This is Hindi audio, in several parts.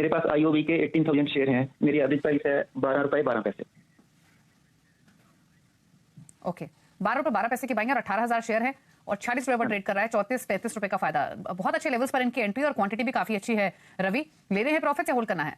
मेरे पास आईओबी के 18,000 शेयर हैं। मेरी एवरेज प्राइस है 12 रुपए 12 पैसे। ओके, 12 रुपए 12 पैसे की बाइंग और 18,000 शेयर है और 46 रुपए पर ट्रेड कर रहा है। 34-35 रुपए का फायदा। बहुत अच्छे लेवल्स पर इनकी एंट्री और क्वांटिटी भी काफी अच्छी है। रवि, ले रहे हैं प्रॉफिट या होल्ड करना है?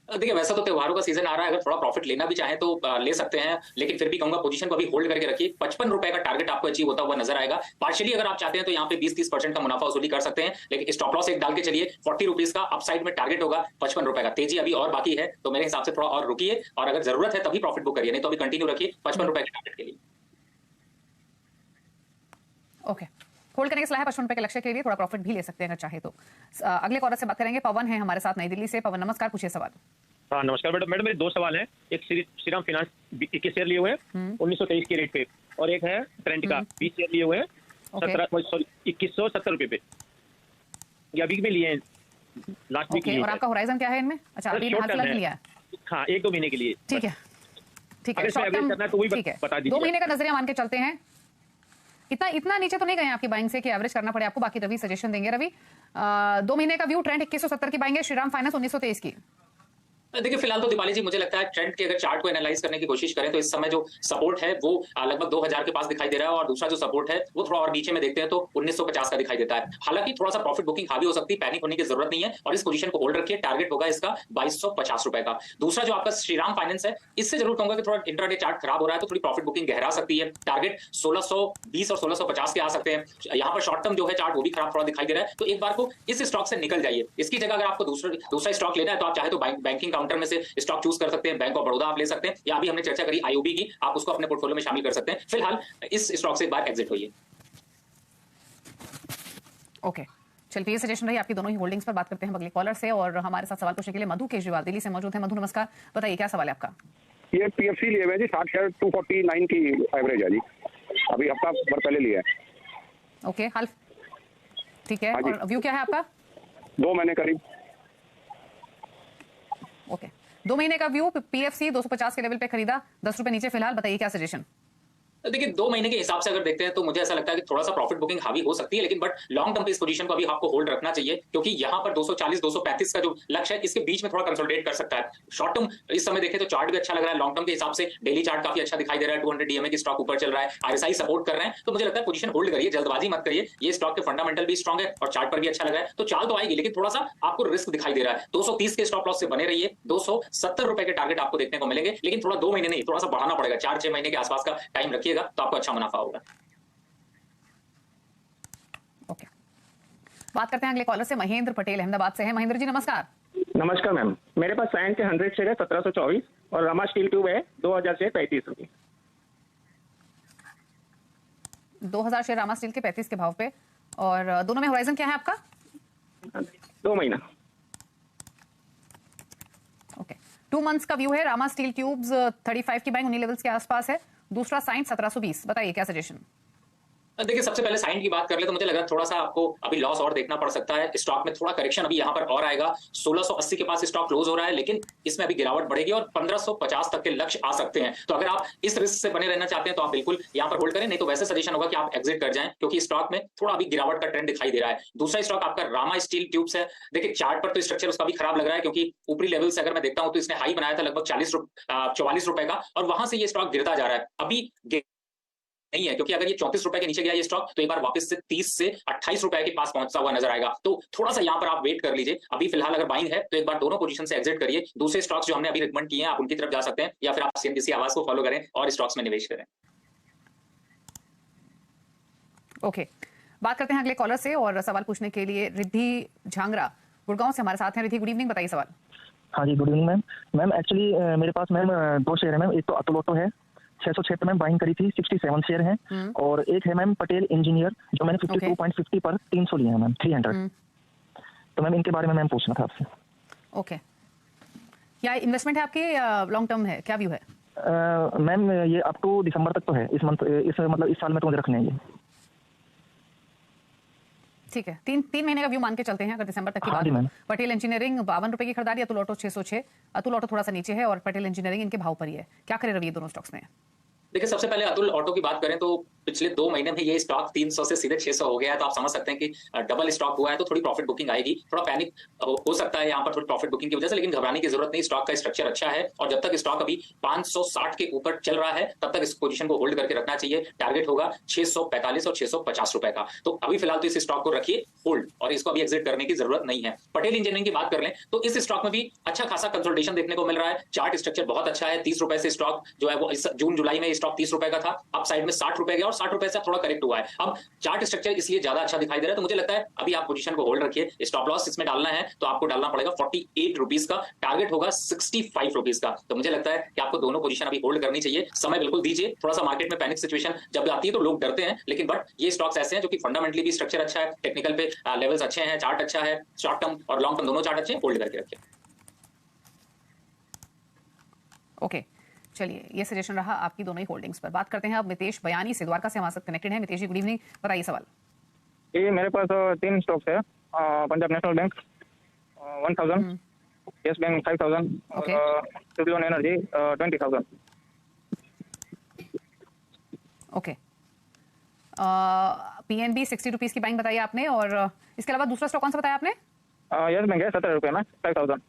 देखिए, वैसा तो त्योहारों का सीजन आ रहा है, अगर थोड़ा प्रॉफिट लेना भी चाहे तो ले सकते हैं, लेकिन फिर भी कहूंगा पोजीशन को अभी होल्ड करके रखिए। 55 रुपए का टारगेट आपको अचीव होता हुआ नजर आएगा। पार्शियली अगर आप चाहते हैं तो यहाँ पे 20-30% का मुनाफा वसूली कर सकते हैं, लेकिन स्टॉप लॉस एक डाल के चलिए। 40 रुपीज का अपसाइड में टारगेट होगा, 55 रुपए का। तेजी अभी और बाकी है, तो मेरे हिसाब से थोड़ा और रुकिए और अगर जरूरत है तभी प्रॉफिट बुक करिए, नहीं तो अभी कंटिन्यू रखिए 55 रुपए के टारगेट के लिए। ओके, होल्ड करने की सलाह है 55 रुपए के लक्ष्य के लिए। थोड़ा प्रॉफिट भी ले सकते हैं अगर चाहे तो। अगले कॉलर से बात करेंगे। पवन है हमारे साथ नई दिल्ली से। पवन नमस्कार, पूछिए सवाल। हाँ नमस्कार मैडम, मेरे दो सवाल हैं। एक श्रीराम फाइनेंस 21 शेयर लिए हुए हैं 1923 के रेट पे, और एक है ट्रेंड का 20 शेयर लिए हुए हैं 2170 रुपए पे। ये अभी में लिए हैं, लास्ट वीक। और आपका होराइजन क्या है इनमें? अच्छा, अभी हाल फिलहाल लिया है। हाँ, 1-2 महीने के लिए। ठीक है, ठीक है। ठीक है, बता दीजिए। 2 महीने का नजरिया मान के चलते हैं। इतना नीचे तो नहीं गए आपकी बाइंग से कि एवरेज करना पड़े आपको। बाकी रवि सजेशन देंगे। रवि, 2 महीने का व्यू, ट्रेंड 2170 की बाइंग है, श्रीराम फाइनेंस 1923 की। देखिए, फिलहाल तो दीपाली जी मुझे लगता है ट्रेंड के अगर चार्ट को एनालाइज करने की कोशिश करें तो इस समय जो सपोर्ट है वो लगभग 2000 के पास दिखाई दे रहा है, और दूसरा जो सपोर्ट है वो थोड़ा और नीचे में देखते हैं तो 1950 का दिखाई देता है। हालांकि थोड़ा सा प्रॉफिट बुकिंग हावी हो सकती है, पैनिक होने की जरूरत नहीं है और इस पोजीशन को होल्ड रखिए। टारगेट होगा इसका 2250 रुपए का। दूसरा जो आपका श्रीराम फाइनेंस है, इससे जरूर कहूंगा कि थोड़ा इंट्राडे चार्ट खराब हो रहा है तो थोड़ी प्रॉफिट बुकिंग गहरा सकती है। टारगेट 1620 और 1650 के आ सकते हैं। यहाँ पर शॉर्ट टर्म जो है चार्ट वो भी खराब थोड़ा दिखाई दे रहा है, तो एक बार को इस स्टॉक से निकल जाइए। इसकी जगह अगर आपको दूसरा स्टॉक लेना है तो आप चाहे तो बैंकिंग काउंटर में से स्टॉक चूज कर सकते हैं। बैंक ऑफ बड़ौदा आप ले सकते हैं, या अभी हमने चर्चा करी आईओबी की, आप उसको अपने पोर्टफोलियो में शामिल कर सकते हैं। फिलहाल इस स्टॉक से एक बार एग्जिट होइए। ओके, चलिए, सजेशन रही आपकी दोनों ही होल्डिंग्स पर। बात करते हैं अगले कॉलर से, और हमारे साथ सवाल पूछने के लिए मधु केजरीवाल दिल्ली से मौजूद है। मधु नमस्कार, बताइए क्या सवाल है आपका? ये पीएफसी लिए हुए जी, 60 शेयर 249 की एवरेज है जी, अभी हफ्ता भर पहले लिया है। ओके, हाल ठीक है। और व्यू क्या है आपका? 2 महीने करीब। ओके, 2 महीने का व्यू, पीएफसी 250 के लेवल पे खरीदा, 10 रुपए नीचे फिलहाल। बताइए क्या सजेशन? देखिए, 2 महीने के हिसाब से अगर देखते हैं तो मुझे ऐसा लगता है कि थोड़ा सा प्रॉफिट बुकिंग हावी हो सकती है, लेकिन बट लॉन्ग टर्म पे इस पोजीशन को अभी आपको होल्ड रखना चाहिए, क्योंकि यहाँ पर 240-235 का जो लक्ष्य है इसके बीच में थोड़ा कंसोलिडेट कर सकता है। शॉर्ट टर्म इस समय देखें तो चार्ट भी अच्छा लग रहा है, लॉन्ग टर्म के हिसाब से डेली चार्ट काफी अच्छा दिखाई दे रहा है। 200 डीएमए की स्टॉक ऊपर चल रहा है, आरएसआई सपोर्ट कर रहे हैं, तो मुझे लगता है पोजीशन होल्ड करिए, जल्दबाजी मत करिए। ये स्टॉक के फंडामेंटल भी स्ट्रॉन्ग है और चार्ट पर भी अच्छा लग रहा है, तो चाल तो आएगी, लेकिन थोड़ा सा आपको रिस्क दिखाई दे रहा है। 230 के स्टॉप लॉस से बने रहिए। 270 रुपए के टारगेट आपको देखने को मिलेंगे, लेकिन थोड़ा 2 महीने नहीं, थोड़ा सा बढ़ाना पड़ेगा। 4-6 महीने के आसपास का टाइम रखिएगा तो आपको अच्छा मुनाफा होगा। ओके, बात करते हैं अगले कॉलर से। महेंद्र पटेल अहमदाबाद से है। महेंद्र जी नमस्कार। नमस्कार मैम, मेरे पास साइंस के 100 शेयर है 1724, और रमा स्टील ट्यूब है 2000 शेयर 35 रुपये। 2000 शेयर रामा स्टील के 35 के भाव पे, और दोनों में होराइजन क्या है आपका? 2 महीना। ओके, 2 मंथ्स का व्यू है। रामा स्टील ट्यूब्स 35 की बाइंग 19 लेवल्स के आसपास है। दूसरा साइंस 1720। बताइए क्या सजेशन? देखिए, सबसे पहले साइंट की बात कर ले तो मुझे लग रहा है थोड़ा सा आपको अभी लॉस और देखना पड़ सकता है। स्टॉक में थोड़ा करेक्शन अभी यहाँ पर और आएगा। 1680 के पास स्टॉक क्लोज हो रहा है, लेकिन इसमें अभी गिरावट बढ़ेगी और 1550 तक के लक्ष्य आ सकते हैं। तो अगर आप इस रिस्क से बने रहना चाहते हैं तो आप बिल्कुल यहाँ पर होल्ड करें, नहीं तो वैसे सजेशन होगा कि आप एग्जिट कर जाएं, क्योंकि स्टॉक में थोड़ा अभी गिरावट का ट्रेंड दिखाई दे रहा है। दूसरा स्टॉक आपका रामा स्टील ट्यूब्स है। देखिए, चार्ट पर तो स्ट्रक्चर उसका भी खराब लग रहा है, क्योंकि ऊपरी लेवल से अगर मैं देखता हूं तो इसने हाई बनाया था लगभग 44 रुपए का, और वहां से ये स्टॉक गिरता जा रहा है। अभी नहीं है, क्योंकि अगर ये 34 रुपए के नीचे गया ये स्टॉक तो एक बार वापस से 30 से 28 रुपए के पास पहुंचता हुआ नजर आएगा। तो थोड़ा सा यहाँ पर आप वेट कर लीजिए। अभी फिलहाल अगर बाइंग है तो एक बार दोनों पोजीशन से एग्जिट करिए। दूसरे स्टॉक्स जो हमने अभी रिकमेंड किए हैं आप उनकी तरफ जा सकते हैं, या फिर आप सीएनबीसी आवाज को फॉलो करें और स्टॉक्स में निवेश करें। ओके, बात करते हैं अगले कॉलर से, और सवाल पूछने के लिए रिद्धि झांगरा गुड़गांव से हमारे साथ हैं। रिद्धि, गुड इवनिंग, बताइए सवाल। हाँ जी, good evening ma'am. Ma'am actually मेरे पास मैम 2 शेयर है मैम। एक तो अतुल ऑटो है 606 पे मैम बाइंग करी थी, 67 शेयर है, और एक है मैम पटेल इंजीनियर जो मैंने 52.50 पर 300 लिए हैं मैम, 300। तो मैम इनके बारे में मैम पूछना था आपसे। ओके, क्या इन्वेस्टमेंट है आपकी या लॉन्ग टर्म है, क्या व्यू है? मैम ये अप टू दिसंबर तक तो है, इस मंथ मतलब इस साल में तो मुझे रखने हैं ये। ठीक है, 3 महीने का व्यू मान के चलते हैं अगर दिसंबर तक की बात। हाँ पटेल इंजीनियरिंग 52 रुपए की खरीदारी, अतुल ऑटो 606। अतुल ऑटो थोड़ा सा नीचे है और पटेल इंजीनियरिंग इनके भाव पर ही है। क्या करे रवि दोनों स्टॉक्स में? देखिए, सबसे पहले अतुल ऑटो की बात करें तो पिछले 2 महीने में ये स्टॉक 300 से सीधे 600 हो गया है, तो आप समझ सकते हैं कि डबल स्टॉक हुआ है, तो थोड़ी प्रॉफिट बुकिंग आएगी। थोड़ा पैनिक हो सकता है यहाँ पर थोड़ी प्रॉफिट बुकिंग की वजह से, लेकिन घबराने की जरूरत नहीं। स्टॉक का स्ट्रक्चर अच्छा है और जब तक स्टॉक अभी 560 के ऊपर चल रहा है तब तक इस पोजीशन को होल्ड करके रखना चाहिए। टारगेट होगा 645 और 650 रुपए का। तो अभी फिलहाल तो इस स्टॉक को रखिए होल्ड और इसको अभी एग्जिट करने की जरूरत नहीं है। पटेल इंजीनियरिंग की बात कर लें तो इस स्टॉक में भी अच्छा खासा कंसोलिडेशन देखने को मिल रहा है। चार्ट स्ट्रक्चर बहुत अच्छा है। 30 रुपए से स्टॉक जो है वो इस जून जुलाई में स्टॉक 30 रुपए का था, अप साइड में 60 रुपए गया और 60 रुपए से थोड़ा करेक्ट हुआ है। अब चार्ट स्ट्रक्चर इसलिए ज्यादा अच्छा दिखाई दे रहा है, तो मुझे लगता है अभी आप पोजीशन को होल्ड रखिए। स्टॉप लॉस इसमें डालना है तो आपको डालना पड़ेगा 48 रुपीज का, टारगेट होगा 65 रुपीज का। तो मुझे लगता है कि आपको दोनों पोजीशन अभी होल्ड करनी चाहिए। समय बिल्कुल दीजिए। थोड़ा सा मार्केट में पैनिक सिचुएशन जब आती है तो लोग डरते हैं, लेकिन बट ये स्टॉक्स ऐसे हैं जो कि फंडामेंटली भी स्ट्रक्चर अच्छा है, टेक्निकल पे लेवल्स अच्छे हैं, चार्ट अच्छा है, शॉर्ट टर्म और लॉन्ग टर्म दोनों चार्ट अच्छे हैं, होल्ड करके रखिए। ओके, चलिए ये सजेशन रहा आपकी दोनों ही होल्डिंग्स पर। बात करते हैं अब मितेश बयानी से, द्वारका से हमारे साथ कनेक्टेड है। मितेश जी गुड इवनिंग, बताइए सवाल। ये मेरे पास 3 स्टॉक्स है। Punjab national bank 1000, yes bank 5000 Okay. और Suzlon energy 20000। Okay, PNB 60 rupees की बाइंग बताई आपने, और इसके अलावा दूसरा स्टॉक कौन सा बताया आपने? यस बैंक है 17 रुपए में 5000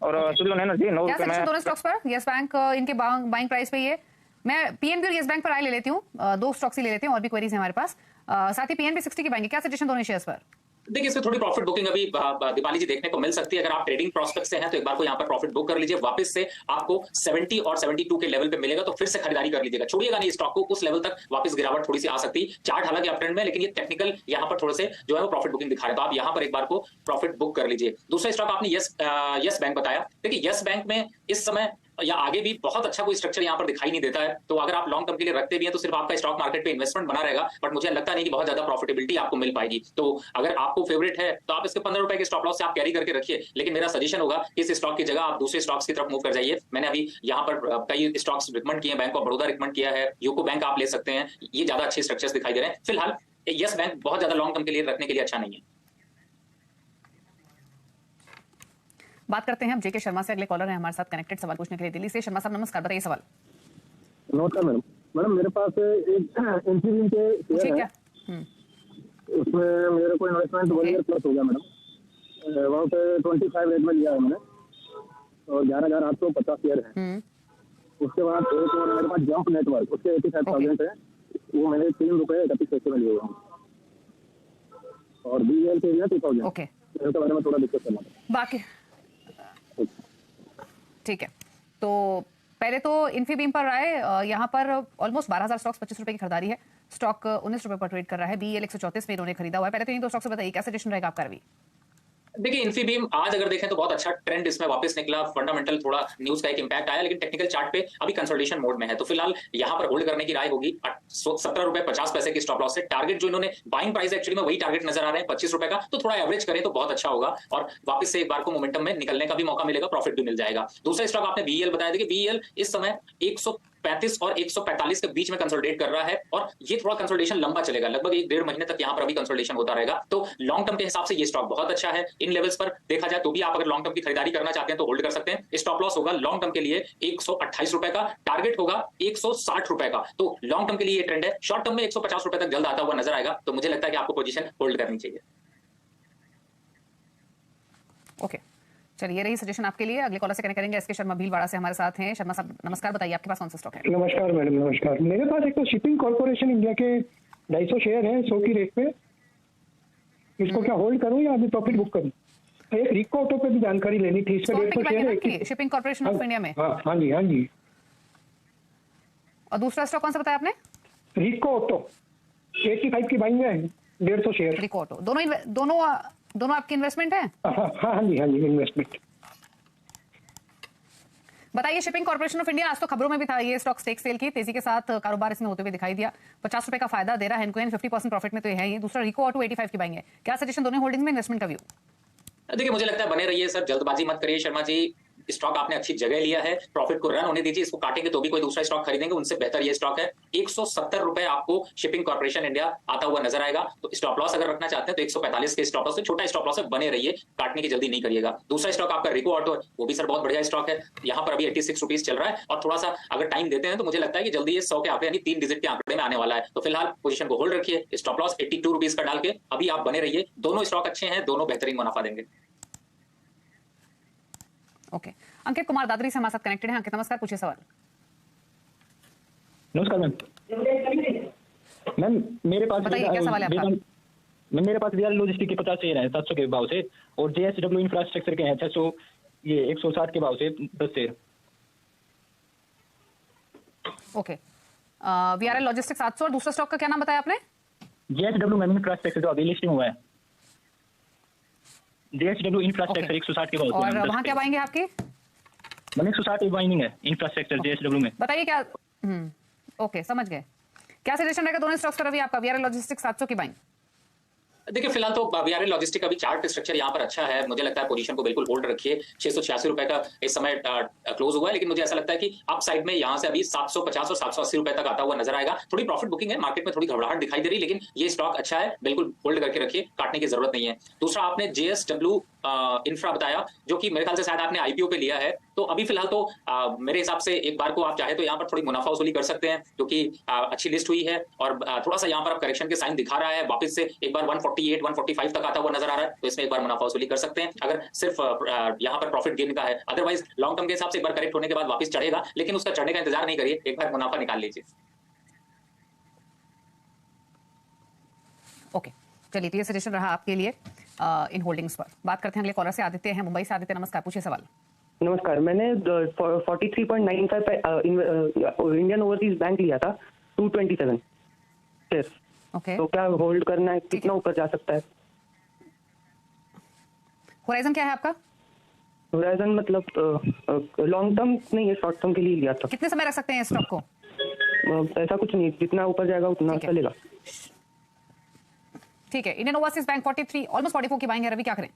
और सुज़लोन एनर्जी 9 क्या रुपए सजेशन में। दोनों स्टॉक्स पर? यस बैंक इनके बाइंग प्राइस पे ये मैं पीएनबी और यस बैंक पर आए ले लेती हूँ, 2 स्टॉक्स ही ले लेते हैं, और भी क्वेरीज है हमारे पास। साथ ही पीएनबी 60 की बाइंग, क्या सजेशन दोनों शेयर्स पर? देखिए इसमें थोड़ी प्रॉफिट बुकिंग अभी दीपाली जी देखने को मिल सकती है। अगर आप ट्रेडिंग प्रोस्पेक्ट से हैं तो एक बार को यहाँ पर प्रॉफिट बुक कर लीजिए। वापस से आपको 70 और 72 के लेवल पे मिलेगा तो फिर से खरीदारी कर लीजिएगा। छोड़िएगा नहीं स्टॉक को, उस लेवल तक वापस गिरावट थोड़ी सी आ सकती है। चार्ट हालांकि अप ट्रेंड में, लेकिन ये टेक्निकल यहाँ पर थोड़े से जो है वो प्रॉफिट बुकिंग दिखा रहे, तो आप यहाँ पर एक बार को प्रॉफिट बुक कर लीजिए। दूसरा स्टॉक आपने यस बैंक बताया। देखिए यस बैंक में इस समय या आगे भी बहुत अच्छा कोई स्ट्रक्चर यहाँ पर दिखाई नहीं देता है, तो अगर आप लॉन्ग टर्म के लिए रखते भी हैं तो सिर्फ आपका स्टॉक मार्केट पे इन्वेस्टमेंट बना रहेगा, बट मुझे लगता नहीं कि बहुत ज्यादा प्रॉफिटेबिलिटी आपको मिल पाएगी। तो अगर आपको फेवरेट है तो आप इसके 15 रुपए के स्टॉप लॉस से आप कैरी करके रखिए, लेकिन मेरा सजेशन होगा कि इस स्टॉक की जगह आप दूसरे स्टॉक्स की तरफ मूव कर जाइए। मैंने अभी यहाँ पर कई स्टॉक्स रिकमेंड किए, बैंक ऑफ बड़ौदा रिकमेंड किया है, यूको बैंक आप ले सकते हैं, ये ज्यादा अच्छे स्ट्रक्चर्स दिखाई दे रहे हैं। फिलहाल यस बैंक बहुत ज्यादा लॉन्ग टर्म के लिए रखने के लिए अच्छा नहीं है। बात करते हैं अब जेके शर्मा से, अगले कॉलर है हमारे साथ कनेक्टेड सवाल पूछने के लिए दिल्ली से। शर्मा साहब नमस्कार, बताइए सवाल। नमस्कार मैडम। मैडम मेरे पास एक इंफीबीम के पूछिए शेयर क्या? है, उसमें मेरे को इन्वेस्टमेंट 1 ईयर प्लस हो गया मैडम। वहाँ पे 25 रेट में लिया है मैंने और 11,850 शेयर है। उसके बाद एक और मेरे पास जंप नेटवर्क, उसके 85,000 है, वो मैंने 3 रुपए 31 पैसे में लिए हुए हैं। और BEL के लिए 2000। ओके, इसके बारे में थोड़ा डिस्कस करना था। बाकी ठीक है, तो पहले तो इन्फीबीम पर आए। यहाँ पर ऑलमोस्ट 12,000 स्टॉक्स 25 रुपए की खरीदारी है। स्टॉक 19 रुपए पर ट्रेड कर रहा है। BEL 134 में इन्होंने खरीदा हुआ है। पहले तो इन 2 स्टॉक से बताइए क्या सजेशन रहेगा आपका रवि? देखिए इन्फीबीम आज अगर देखें तो बहुत अच्छा ट्रेंड इसमें वापस निकला। फंडामेंटल थोड़ा न्यूज का एक इंपैक्ट आया, लेकिन टेक्निकल चार्ट पे अभी कंसोलिडेशन मोड में है, तो फिलहाल यहाँ पर होल्ड करने की राय होगी। 17 रुपए 50 पैसे की स्टॉप लॉस से टारगेट जो इन्होंने बाइंग प्राइस एक्चुअली में वही टारगेट नजर आ रहे हैं 25 रुपए का, तो थोड़ा एवरेज करें तो बहुत अच्छा होगा और वापस से एक बार को मोमेंटम में निकलने का भी मौका मिलेगा, प्रॉफिट भी मिल जाएगा। दूसरा स्टॉक आपने BEL बताया। देखिए BEL इस समय 135 और 145 के बीच में कंसोलिडेट कर रहा है और ये थोड़ा कंसोलिडेशन लंबा चलेगा, लगभग 1-1.5 महीने तक यहाँ पर अभी कंसोलिडेशन होता रहेगा। तो लॉन्ग टर्म के हिसाब से ये स्टॉक बहुत अच्छा है। इन लेवल्स पर देखा जाए तो भी आप अगर लॉन्ग टर्म की खरीदारी करना चाहते हैं तो होल्ड कर सकते हैं। स्टॉप लॉस होगा लॉन्ग टर्म के लिए 128 रुपए का, टारगेट होगा 160 रुपए का। तो लॉन्ग टर्म के लिए ये ट्रेंड है। शॉर्ट टर्म में 150 रुपए तक जल्द आता हुआ नजर आएगा, तो मुझे लगता है कि आपको पोजीशन होल्ड करनी चाहिए। ओके, चलिए ये रही सजेशन आपके लिए। अगले कॉलर से कनेक्ट करेंगे। SK शर्मा भीलवाड़ा से हमारे साथ हैं। शर्मा साहब नमस्कार, बताइए आपके पास कौन सा स्टॉक है? नमस्कार मैडम। नमस्कार। मेरे पास एक तो शिपिंग कॉर्पोरेशन इंडिया के 250 शेयर है 100 की रेट पे। इसको क्या होल्ड करूं या अभी प्रॉफिट बुक करूं? एक रिको ऑटो पे भी जानकारी लेनी थी। इसका 150 शेयर है शिपिंग कॉर्पोरेशन ऑफ इंडिया में। हाँ जी, हाँ जी। और दूसरा स्टॉक कौन सा बताया आपने? रिको ऑटो 85 की बाइंग है, 150 शेयर। रिको ऑटो दोनों आपकी इन्वेस्टमेंट है? हाँ जी, हाँ जी, इन्वेस्टमेंट। बताइए शिपिंग कॉर्पोरेशन ऑफ इंडिया, आज तो खबरों में भी था ये स्टॉक स्टेक सेल की तेजी के साथ कारोबार इसमें होते हुए दिखाई दिया। 50 रुपए का फायदा दे रहा है इनको, 50% प्रॉफिट में तो है ये। दूसरा रिको ऑटो 85 की बाइंग है। क्या सजेशन दोनों होल्डिंग्स में इन्वेस्टमेंट का व्यू? देखिए मुझे लगता है बने रहिए सर, जल्दबाजी मत करिए शर्मा जी। स्टॉक आपने अच्छी जगह लिया है, प्रॉफिट को रन होने दीजिए, इसको काटेंगे तो भी कोई दूसरा स्टॉक खरीदेंगे, उनसे बेहतर ये स्टॉक है। 170 रुपए आपको शिपिंग कॉर्पोरेशन इंडिया आता हुआ नजर आएगा। तो स्टॉप लॉस अगर रखना चाहते हैं तो 145 के स्टॉप लॉस से, छोटा स्टॉप लॉस है, बने रहिए, काटने की जल्दी नहीं करिएगा। दूसरा स्टॉक आपका रिको ऑटो है, वो भी सर बहुत बढ़िया स्टॉक है, यहाँ पर अभी 86 रुपीज चल रहा है और थोड़ा सा अगर टाइम देते हैं तो मुझे लगता है कि जल्दी ये 100 के आंकड़े यानी 3 डिजिट के आंकड़े में आने वाला है। तो फिलहाल पोजीशन को होल्ड रखिए, स्टॉप लॉस 82 रुपीज का डाल के अभी आप बने रहिए। दोनों स्टॉक अच्छे हैं, दोनों बेहतरीन मुनाफा देंगे। ओके, अंकित कुमार दादरी से हमारे साथ कनेक्टेड है। अंकित नमस्कार, पूछिए सवाल। नमस्कार मैम। मैम मेरे पास बताइए क्या सवाल है आपका? मैम मेरे पास वीआर लॉजिस्टिक के 50 शेयर हैं 700 के भाव से, और जेएसडब्ल्यू इंफ्रास्ट्रक्चर के हैं 600, ये 160 के भाव से 10 शेयर। ओके, वीआरएल लॉजिस्टिक्स 700 और दूसरा स्टॉक का क्या नाम बताया आपने? जेएसडब्ल्यू मैम इंफ्रास्ट्रक्चर जो अभी लिस्टिंग हुआ है, जेएसडब्ल्यू इंफ्रास्ट्रक्चर 160 के भाव से। और वहां क्या बाइंग है आपकी? मैम 160 बाइंग है इंफ्रास्ट्रक्चर जेएसडब्ल्यू में। बताइए क्या। ओके, समझ गए। क्या सजेशन रहेगा दोनों स्टॉक्स का रवि आपका? वीआरएल लॉजिस्टिक्स 700 की बाइंग। देखिए फिलहाल तो वीआरएल लॉजिस्टिक का भी चार्ट स्ट्रक्चर यहाँ पर अच्छा है, मुझे लगता है पोजीशन को बिल्कुल होल्ड रखिए। 686 रुपए का इस समय क्लोज हुआ है, लेकिन मुझे ऐसा लगता है कि अप साइड में यहाँ से अभी 750 और 780 रुपए तक आता हुआ नजर आएगा। थोड़ी प्रॉफिट बुकिंग है, मार्केट में थोड़ी घबराहट दिखाई दे रही, लेकिन ये स्टॉक अच्छा है, बिल्कुल होल्ड करके रखिए, काटने की जरूरत नहीं है। दूसरा आपने जेएसडब्ल्यू इंफ्रा बताया, जो कि मेरे ख्याल से शायद आपने आईपीओ पे लिया है, तो अभी फिलहाल तो मेरे हिसाब से एक बार को आप चाहे तो यहाँ पर थोड़ी मुनाफा वसूली कर सकते हैं, क्योंकि अच्छी लिस्ट हुई है और थोड़ा सा यहाँ पर करेक्शन के साइन दिखा रहा है, वापस से एक बार 148 145 तक आता हुआ नजर आ रहा है, तो इसमें एक बार मुनाफा वसूली कर सकते हैं अगर सिर्फ यहाँ पर प्रॉफिट गेन का है। अदरवाइज लॉन्ग टर्म के हिसाब से एक बार करेक्ट होने के बाद वापस चढ़ेगा, लेकिन उसका चढ़ने का इंतजार नहीं करिए, एक बार मुनाफा निकाल लीजिए। ओके, चलिए, तो ये सजेशन रहा आपके लिए इन होल्डिंग्स पर। बात करते हैं अगले कॉलर से, आदित्य हैं मुंबई से। आदित्य नमस्कार, पूछिए सवाल। नमस्कार, मैंने 43.95 पे इंडियन ओवरसीज बैंक लिया था 227 शेयर। ओके, तो क्या होल्ड करना है? कितना ऊपर जा सकता है? होराइजन क्या है आपका? होराइजन मतलब लॉन्ग टर्म नहीं है, शॉर्ट टर्म के लिए लिया था। कितने समय रख सकते हैं स्टॉक को? ऐसा कुछ नहीं, जितना ऊपर जाएगा उतना चलेगा। ठीक है, इंडियन ओवरसीज बैंक 43 ऑलमोस्ट 44 की बाइंग है, रवि क्या करें?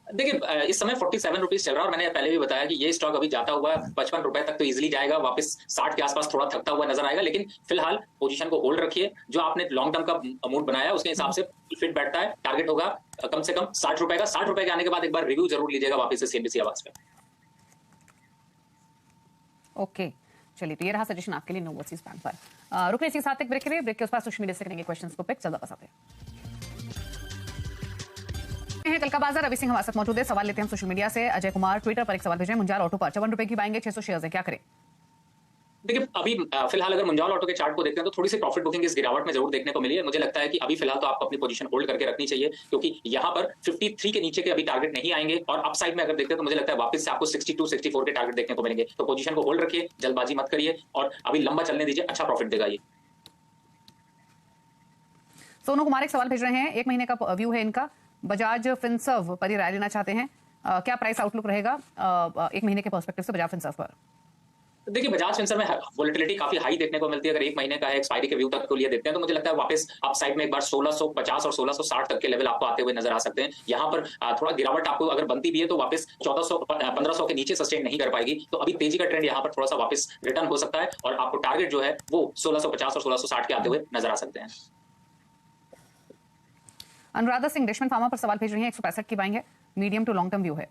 देखिए इस समय 47 रुपीज चल रहा है और मैंने पहले भी बताया कि ये स्टॉक अभी जाता हुआ 55 रुपए तक तो इजीली जाएगा, वापस 60 के आसपास थोड़ा थकता हुआ नजर आएगा, लेकिन फिलहाल पोजीशन को होल्ड रखिए। जो आपने लॉन्ग टर्म का मूड बनाया उसके हिसाब से फिट बैठता है। टारगेट होगा कम से कम 60 रुपए का। 60 रुपए के आने के बाद एक बार रिव्यू जरूर लीजिएगा वापस से सीएनबीसी आवाज पे। ओके, चलिए, तो ये रहा सजेशन आपके लिए ओवरसीज बैंक पर। रुकिए इसी साथ एक ब्रेक के लिए, ब्रेक के उस पास सोशल मीडिया से करेंगे क्वेश्चंस को पिक। चलता आते हैं कल का बाजार। रवि सिंह हमारे साथ मौजूद है। सवाल लेते हैं हम सोशल मीडिया से। अजय कुमार ट्विटर पर एक सवाल भेजे, मुंजाल ऑटो पर 54 रुपए की बाइंग है, 600 शेयर्स है, क्या करें? देखिए अभी फिलहाल अगर मुंजाल ऑटो के चार्ट को देखते हैं तो थोड़ी सी प्रॉफिट बुकिंग इस गिरावट में जरूर देखने को मिली है। मुझे लगता है कि अभी फिलहाल तो आपको अपनी पोजीशन होल्ड करके रखनी चाहिए, क्योंकि यहाँ पर 53 के नीचे के अभी टारगेट नहीं आएंगे और अपसाइड में अगर देखते हैं तो मुझे लगता है वापस से आपको 62 64 के टारगेट देखने को मिलेंगे। तो पोजीशन को होल्ड रखिए, जल्दबाजी मत करिए और अभी लंबा चलने दीजिए, अच्छा प्रॉफिट देगा ये। सोनू कुमार एक सवाल भेज रहे हैं, 1 महीने का व्यू है इनका, बजाज फिनसर्व पर ये राय लेना चाहते हैं, क्या प्राइस आउटलुक रहेगा 1 महीने के पर्सपेक्टिव से बजाज फिनसर्व पर? देखिए बजाज फिनसर्व में वोलेटिलिटी काफी हाई देखने को मिलती है। अगर 1 महीने का है, एक्सपायरी के व्यू तक को लिए देखते हैं तो मुझे लगता है वापस अपसाइड में एक बार 1650 और 1660 तक के लेवल आपको आते हुए नजर आ सकते हैं। यहाँ पर थोड़ा गिरावट आपको अगर बनती भी है तो वापस 1400 1500 के नीचे सस्टेन नहीं कर पाएगी। तो अभी तेजी का ट्रेंड यहाँ पर थोड़ा सा वापस रिटर्न हो सकता है और आपको टारगेट जो है वो 1650 और 1660 के आते हुए नजर आ सकते हैं। अनुराधा सिंह डेशमन फार्मा पर सवाल भेज रही हैं, 165 की बाइंग है, medium to long term view है।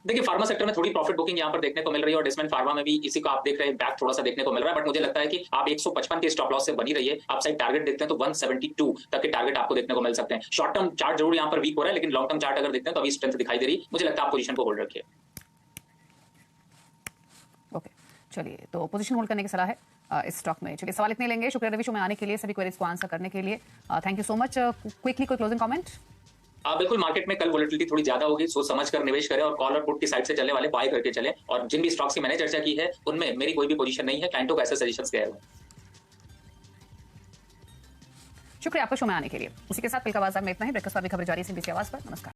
देखिए फार्मा सेक्टर में थोड़ी प्रॉफिट बुकिंग यहाँ पर देखने को मिल रही है और डिस्मेंट फार्मा में भी इसी को आप देख रहे हैं, बैक थोड़ा सा देखने को मिल रहा है, बट मुझे लगता है कि आप 155 के स्टॉप लॉस से बनी रही है। आप साइड टारगेट देखते हैं तो 172 तक के टारगेट आपको देखने को मिल सकते हैं। शॉर्ट टर्म चार्ट जरूर यहाँ पर वीक हो रहा है, लेकिन लॉन्ग टर्म चार्ट अगर देखते हैं तो अभी स्ट्रेंथ दिखाई दे रही। मुझे लगता है आप पोजीशन को होल्ड रखिए। ओके, चलिए, तो पोजीशन होल्ड करने की सलाह है इस स्टॉक में। चलिए, सवाल इतने लेंगे। शुक्रिया रवि शो में आने के लिए, सभी क्वेरीज को आंसर करने के लिए। Thank you so much. Quickly कोई क्लोजिंग कमेंट? बिल्कुल, मार्केट में कल वोलेटिलिटी थोड़ी ज्यादा होगी, सोच समझ कर निवेश करें और कॉल और पुट की साइड से चलने वाले बाय करके चलें। और जिन भी स्टॉक्स की मैंने चर्चा की है उनमें मेरी कोई भी पोजीशन नहीं है, क्लाइंटों को ऐसे सजेशंस दिए हैं। शुक्रिया आपका शो में आने के लिए। उसी के साथ कल का बाजार में इतना ही। ब्रेकफास्ट पर भी खबर जारी है सीबीसी आवाज पर। नमस्कार।